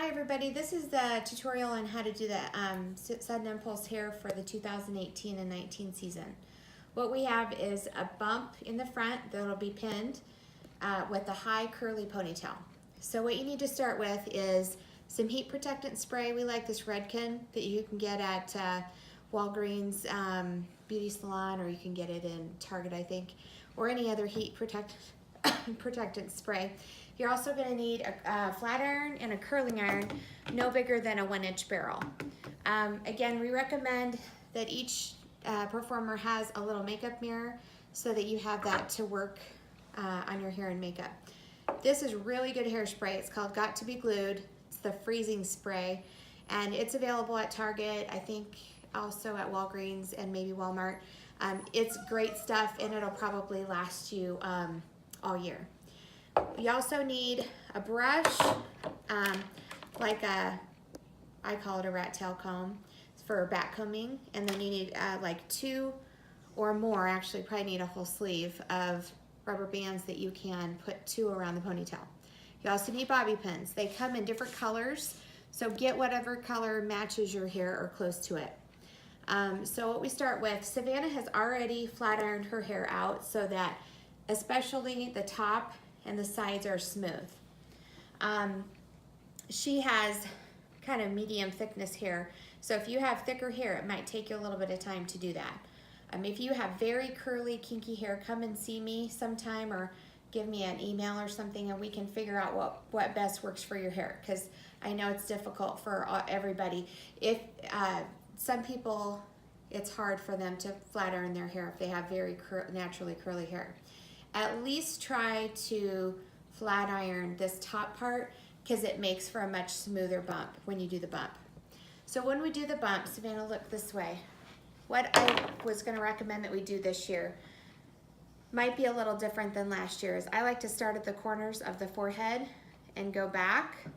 Hi everybody, this is the tutorial on how to do the Sudden Impulse hair for the 2018 and 19 season. What we have is a bump in the front that'll be pinned with a high curly ponytail. So what you need to start with is some heat protectant spray. We like this Redken that you can get at Walgreens Beauty Salon, or you can get it in Target, I think, or any other heat protectant spray. You're also going to need a flat iron and a curling iron, no bigger than a 1-inch barrel. Again, we recommend that each performer has a little makeup mirror so that you have that to work on your hair and makeup. This is really good hairspray. It's called Got to Be Glued. It's the freezing spray, and it's available at Target, I think also at Walgreens and maybe Walmart. It's great stuff, and it'll probably last you all year. You also need a brush, like I call it a rat tail comb for back combing, and then you need like 2 or more, actually probably need a whole sleeve of rubber bands that you can put 2 around the ponytail. You also need bobby pins. They come in different colors, so get whatever color matches your hair or close to it. So what we start with, Savannah has already flat ironed her hair out so that especially the top and the sides are smooth. She has kind of medium thickness hair, so if you have thicker hair, it might take you a little bit of time to do that. If you have very curly, kinky hair, come and see me sometime or give me an email or something, and we can figure out what best works for your hair, because I know it's difficult for everybody. If some people, it's hard for them to flat iron their hair if they have very naturally curly hair. At least try to flat iron this top part, because it makes for a much smoother bump when you do the bump. So when we do the bump, Savannah, look this way. What I was going to recommend that we do this year might be a little different than last year's. I like to start at the corners of the forehead and go back,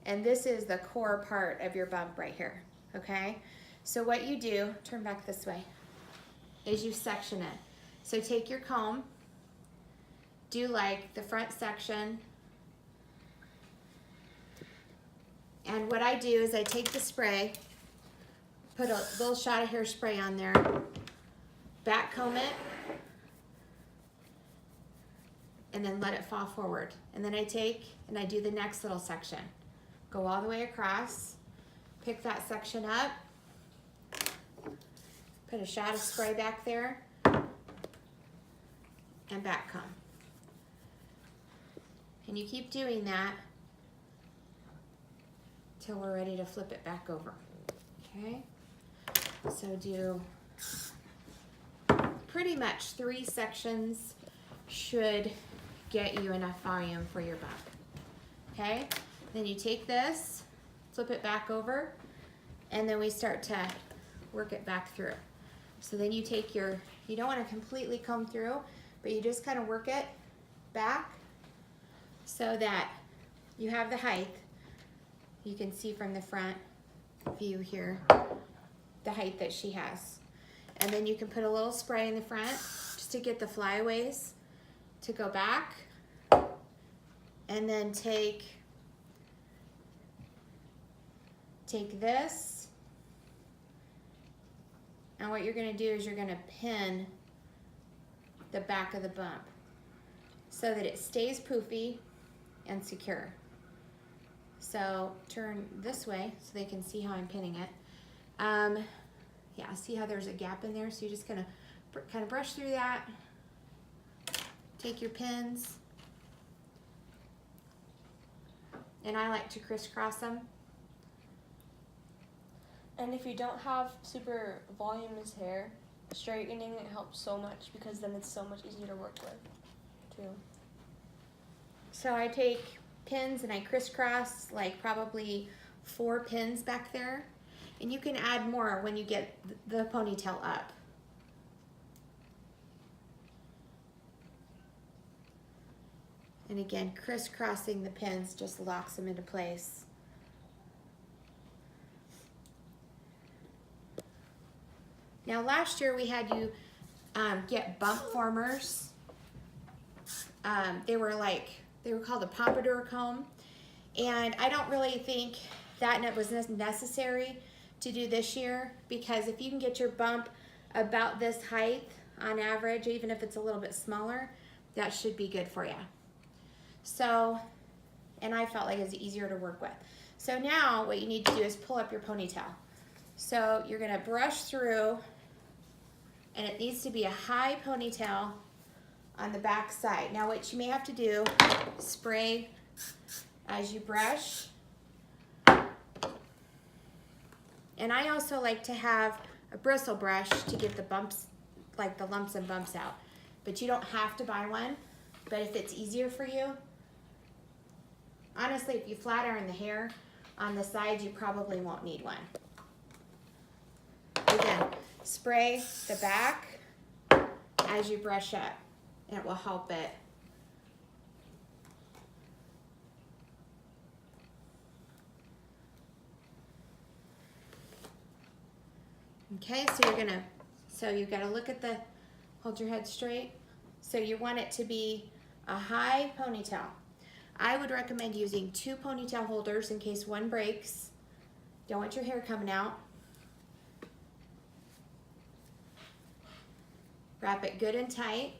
and this is the core part of your bump right here, okay? So what you do, turn back this way, is you section it. So take your comb, do like the front section, and what I do is I take the spray, put a little shot of hairspray on there, back comb it, and then let it fall forward. And then I take and I do the next little section. Go all the way across, pick that section up, put a shot of spray back there, and back comb. And you keep doing that till we're ready to flip it back over, okay? So do pretty much 3 sections should get you enough volume for your bump, okay? Then you take this, flip it back over, and then we start to work it back through. So then you take you don't want to completely comb through, but you just kind of work it back so that you have the height. You can see from the front view here the height that she has. And then you can put a little spray in the front just to get the flyaways to go back. And then take this, and what you're going to do is you're going to pin the back of the bump so that it stays poofy and secure. So turn this way so they can see how I'm pinning it. Yeah, see how there's a gap in there? So you're just gonna kind of brush through that. Take your pins, and I like to crisscross them. And if you don't have super voluminous hair, straightening it helps so much, because then it's so much easier to work with too. So I take pins and I crisscross like probably 4 pins back there, and you can add more when you get the ponytail up. And again, crisscrossing the pins just locks them into place. Now last year we had you get bump formers. They were called a pompadour comb, And I don't really think that it was necessary to do this year, because if you can get your bump about this height on average, even if it's a little bit smaller, that should be good for you. So, and I felt like it was easier to work with. So now what you need to do is pull up your ponytail. So you're gonna brush through, and it needs to be a high ponytail on the back side. Now what you may have to do, spray as you brush. And I also like to have a bristle brush to get the bumps, like the lumps and bumps out. But you don't have to buy one, but if it's easier for you, honestly, if you flat iron the hair on the sides, you probably won't need one. Again, spray the back as you brush up, and it will help it. Okay, so you've got to look at the, hold your head straight. So you want it to be a high ponytail. I would recommend using 2 ponytail holders in case one breaks. Don't want your hair coming out. Wrap it good and tight.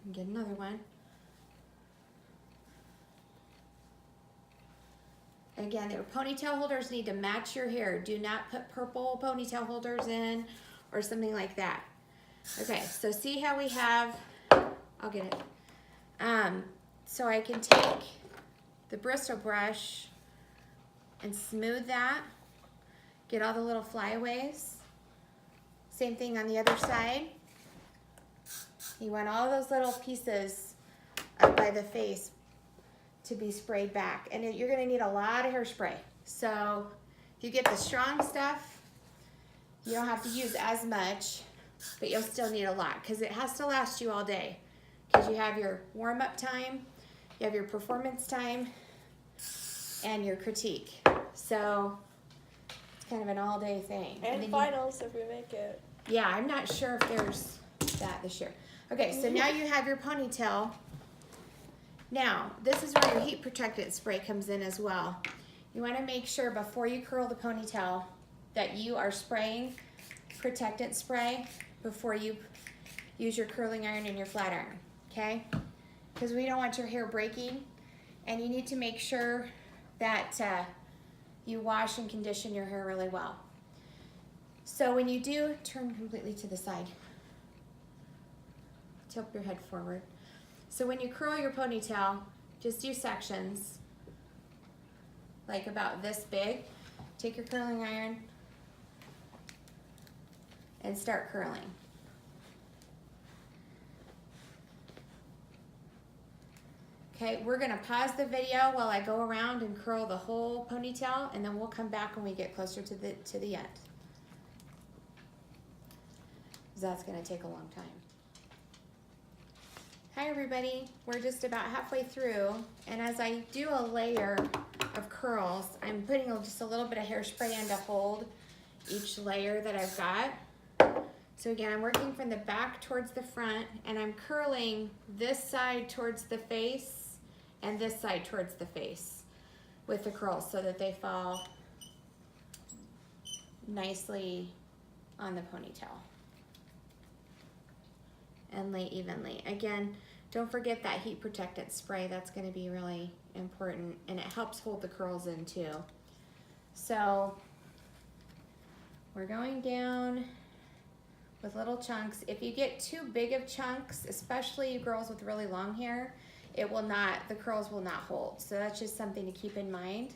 And get another one. Again, your ponytail holders need to match your hair. Do not put purple ponytail holders in or something like that. Okay, so see how we have, I'll get it. So I can take the bristle brush and smooth that, get all the little flyaways. Same thing on the other side. You want all those little pieces up by the face to be sprayed back, and you're going to need a lot of hairspray. So if you get the strong stuff, you don't have to use as much, but you'll still need a lot because it has to last you all day, because you have your warm-up time, you have your performance time, and your critique. So it's kind of an all-day thing. And then finals if we make it. Yeah, I'm not sure if there's that this year. Okay, so now you have your ponytail. Now, this is where your heat protectant spray comes in as well. You want to make sure before you curl the ponytail that you are spraying protectant spray before you use your curling iron and your flat iron, okay? Because we don't want your hair breaking, and you need to make sure that you wash and condition your hair really well. So when you do, turn completely to the side. Tilt your head forward. So when you curl your ponytail, just do sections, like about this big. Take your curling iron and start curling. Okay, we're gonna pause the video while I go around and curl the whole ponytail, and then we'll come back when we get closer to the end. That's gonna take a long time. Hi everybody, we're just about halfway through, and as I do a layer of curls, I'm putting just a little bit of hairspray in to hold each layer that I've got. So again, I'm working from the back towards the front, and I'm curling this side towards the face and this side towards the face with the curls so that they fall nicely on the ponytail and lay evenly. Again, don't forget that heat protectant spray. That's going to be really important, and it helps hold the curls in too. So we're going down with little chunks. If you get too big of chunks, especially you girls with really long hair, the curls will not hold. So that's just something to keep in mind,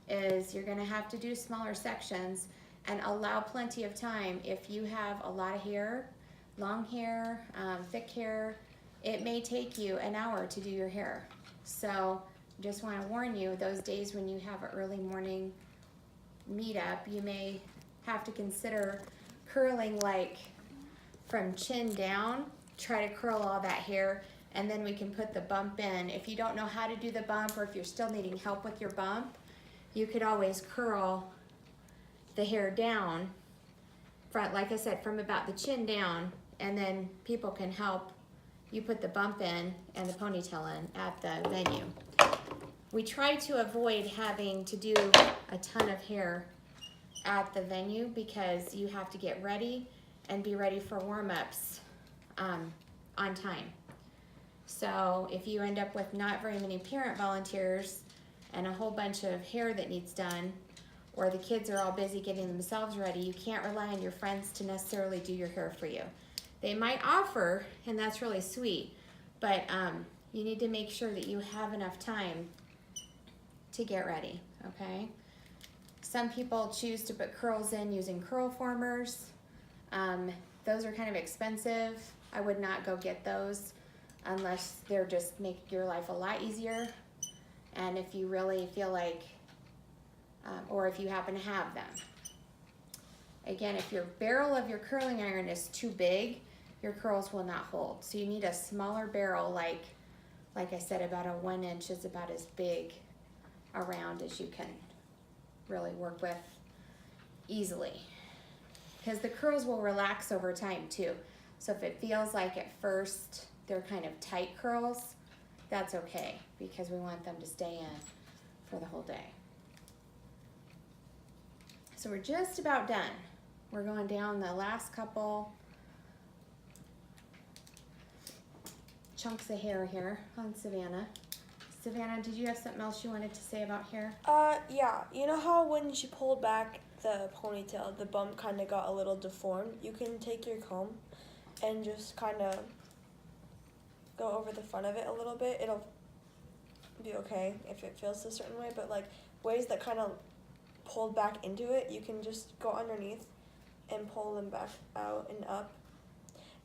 is you're going to have to do smaller sections and allow plenty of time. If you have a lot of hair, long hair, thick hair, it may take you an hour to do your hair. So just want to warn you, those days when you have an early morning meetup, you may have to consider curling like from chin down. Try to curl all that hair, and then we can put the bump in. If you don't know how to do the bump, or if you're still needing help with your bump, you could always curl the hair down front, like I said, from about the chin down, and then people can help you put the bump in and the ponytail in at the venue. We try to avoid having to do a ton of hair at the venue because you have to get ready and be ready for warm-ups on time. So if you end up with not very many parent volunteers and a whole bunch of hair that needs done, or the kids are all busy getting themselves ready, you can't rely on your friends to necessarily do your hair for you. They might offer, and that's really sweet, but you need to make sure that you have enough time to get ready, okay? Some people choose to put curls in using curl formers. Those are kind of expensive. I would not go get those unless they're just make your life a lot easier. And if you really feel like, or if you happen to have them. Again, if your barrel of your curling iron is too big, your curls will not hold. So you need a smaller barrel, like I said, about a 1 inch is about as big around as you can really work with easily. Because the curls will relax over time too. So if it feels like at first they're kind of tight curls, that's okay, because we want them to stay in for the whole day. So we're just about done. We're going down the last couple chunks of hair here on Savannah. Savannah, did you have something else you wanted to say about hair? Yeah. You know how when she pulled back the ponytail, the bump kind of got a little deformed? You can take your comb and just kind of go over the front of it a little bit. It'll be okay if it feels a certain way, but like ways that kind of pulled back into it, you can just go underneath and pull them back out and up.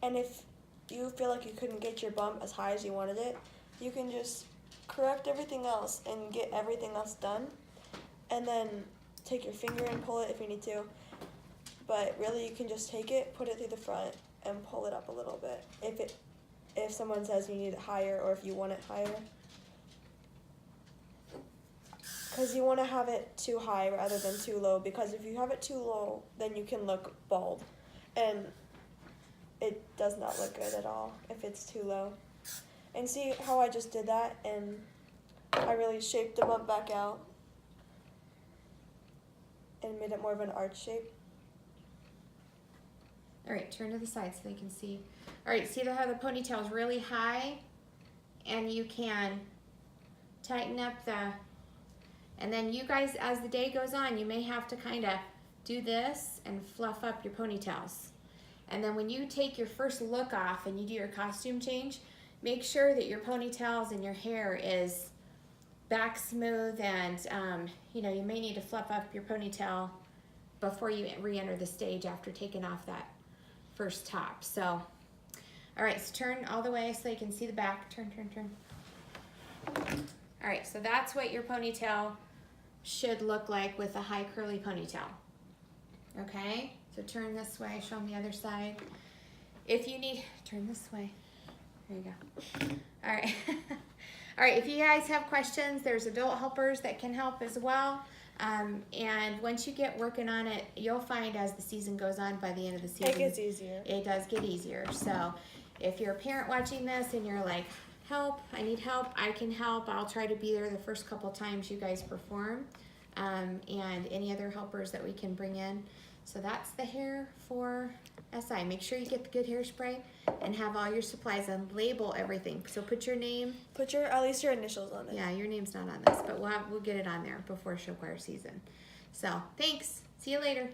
And if you feel like you couldn't get your bump as high as you wanted it, you can just correct everything else and get everything else done, and then take your finger and pull it if you need to. But really, you can just take it, put it through the front, and pull it up a little bit if someone says you need it higher or if you want it higher. Because you want to have it too high rather than too low, because if you have it too low, then you can look bald, and it does not look good at all if it's too low. And see how I just did that, and I really shaped the bump back out and made it more of an arch shape. All right, turn to the side so they can see. All right, see how the ponytail is really high, and you can tighten up and then you guys, as the day goes on, you may have to kind of do this and fluff up your ponytails. And then when you take your first look off and you do your costume change, make sure that your ponytails and your hair is back smooth, and you may need to fluff up your ponytail before you re-enter the stage after taking off that first top. So, all right, so turn all the way so you can see the back. Turn. All right, so that's what your ponytail should look like with a high curly ponytail. Okay, so turn this way, show them the other side. If you need, turn this way. There you go. All right. All right, if you guys have questions, there's adult helpers that can help as well. And once you get working on it, you'll find as the season goes on, by the end of the season, It gets easier. It does get easier. So if you're a parent watching this and you're like, help, I need help, I can help. I'll try to be there the first couple times you guys perform, and any other helpers that we can bring in. So that's the hair for SI. Make sure you get the good hairspray and have all your supplies and label everything. So put your name. Put at least your initials on it. Yeah, your name's not on this, but we'll get it on there before show choir season. So thanks. See you later.